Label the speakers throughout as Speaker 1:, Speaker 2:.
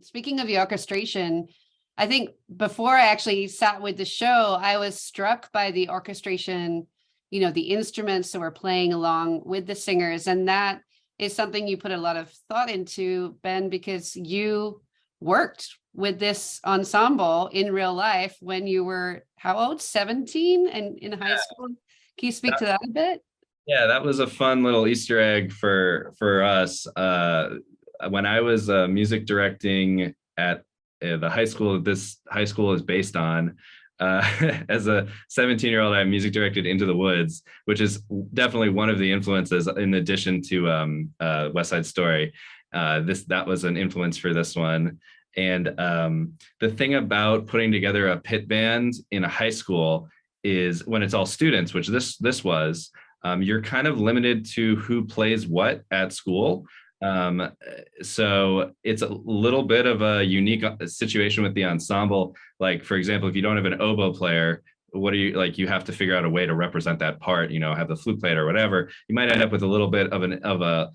Speaker 1: speaking of the orchestration, I think before I actually sat with the show, I was struck by the orchestration, the instruments that were playing along with the singers. And that is something you put a lot of thought into, Ben, because you worked with this ensemble in real life when you were, how old? 17 and in high school. Can you speak to that a bit?
Speaker 2: Yeah, that was a fun little Easter egg for us. When I was music directing at the high school this high school is based on, as a 17-year-old, I music directed Into the Woods, which is definitely one of the influences in addition to West Side Story. That was an influence for this one. And the thing about putting together a pit band in a high school is when it's all students, which this was, you're kind of limited to who plays what at school. So it's a little bit of a unique situation with the ensemble. Like, for example, if you don't have an oboe player, what are you like? You have to figure out a way to represent that part, have the flute player or whatever. You might end up with a little bit of a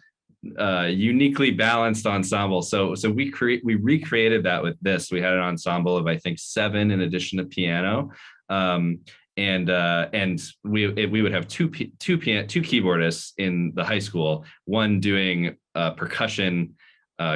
Speaker 2: uniquely balanced ensemble. So we recreated that with this. We had an ensemble of, I think, 7 in addition to piano. And we would have two keyboardists in the high school, one doing percussion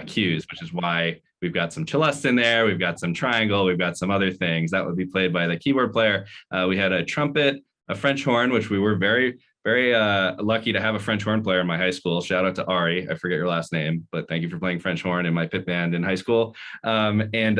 Speaker 2: cues, which is why we've got some celeste in there, we've got some triangle, we've got some other things that would be played by the keyboard player. We had a trumpet, a French horn, which we were very lucky to have a French horn player in my high school. Shout out to Ari. I forget your last name, but thank you for playing French horn in my pit band in high school. And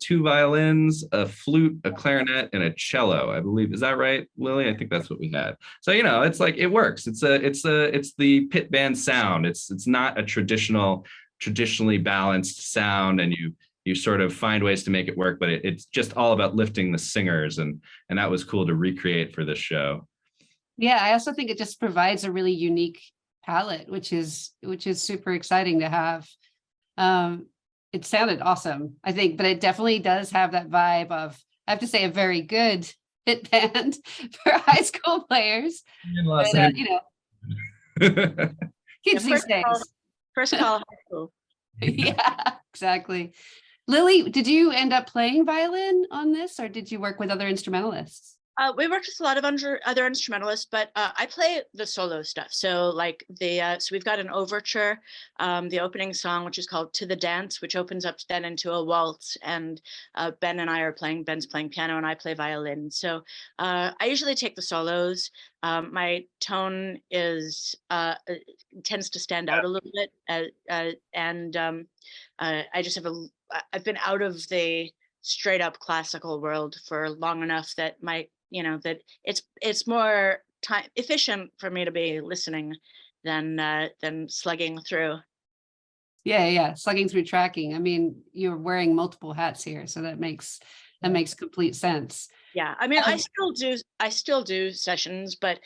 Speaker 2: 2 violins, a flute, a clarinet, and a cello, I believe. Is that right, Lily? I think that's what we had. So, it's like, it works. It's the pit band sound. It's not a traditionally balanced sound, and you sort of find ways to make it work, but it's just all about lifting the singers, and that was cool to recreate for this show.
Speaker 1: Yeah, I also think it just provides a really unique palette, which is super exciting to have. It sounded awesome, I think, but it definitely does have that vibe of, I have to say, a very good pit band for high school players. But, kids these days.
Speaker 3: First call high school.
Speaker 1: Yeah, exactly. Lily, did you end up playing violin on this, or did you work with other instrumentalists?
Speaker 3: We worked with a lot of other instrumentalists, but I play the solo stuff. So like so we've got an overture, the opening song, which is called To the Dance, which opens up then into a waltz. And Ben and I are playing, Ben's playing piano and I play violin. So I usually take the solos. My tone tends to stand out a little bit. I just I've been out of the straight up classical world for long enough that that it's more time efficient for me to be listening than slugging through.
Speaker 1: Yeah, slugging through tracking. I mean, you're wearing multiple hats here, so that makes complete sense.
Speaker 3: Yeah, I mean, I still do sessions, but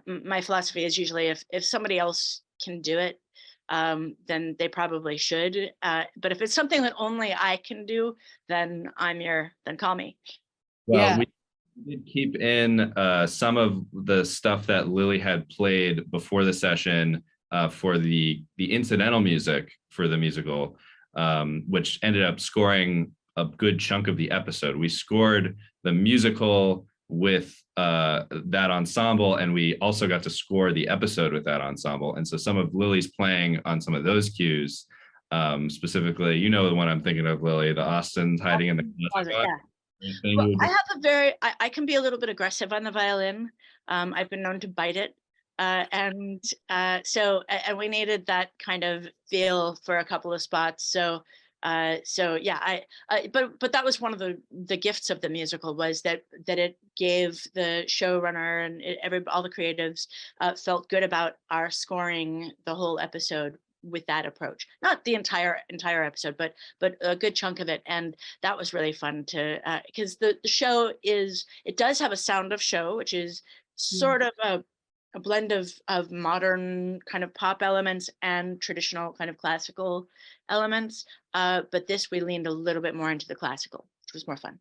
Speaker 3: my philosophy is usually if somebody else can do it, then they probably should. But if it's something that only I can do, then then call me.
Speaker 2: Well,
Speaker 1: yeah.
Speaker 2: We did keep in some of the stuff that Lily had played before the session for the incidental music for the musical, which ended up scoring a good chunk of the episode. We scored the musical with that ensemble, and we also got to score the episode with that ensemble. And so some of Lily's playing on some of those cues, specifically, the one I'm thinking of, Lily, the Austin's hiding in the closet.
Speaker 3: Yeah. Well, I can be a little bit aggressive on the violin. I've been known to bite it. And we needed that kind of feel for a couple of spots. So yeah, but that was one of the gifts of the musical, was that it gave the showrunner and all the creatives felt good about our scoring the whole episode with that approach. Not the entire episode, but a good chunk of it. And that was really fun because the show it does have a sound of show, which is sort of a blend of modern kind of pop elements and traditional kind of classical elements. But we leaned a little bit more into the classical, which was more fun.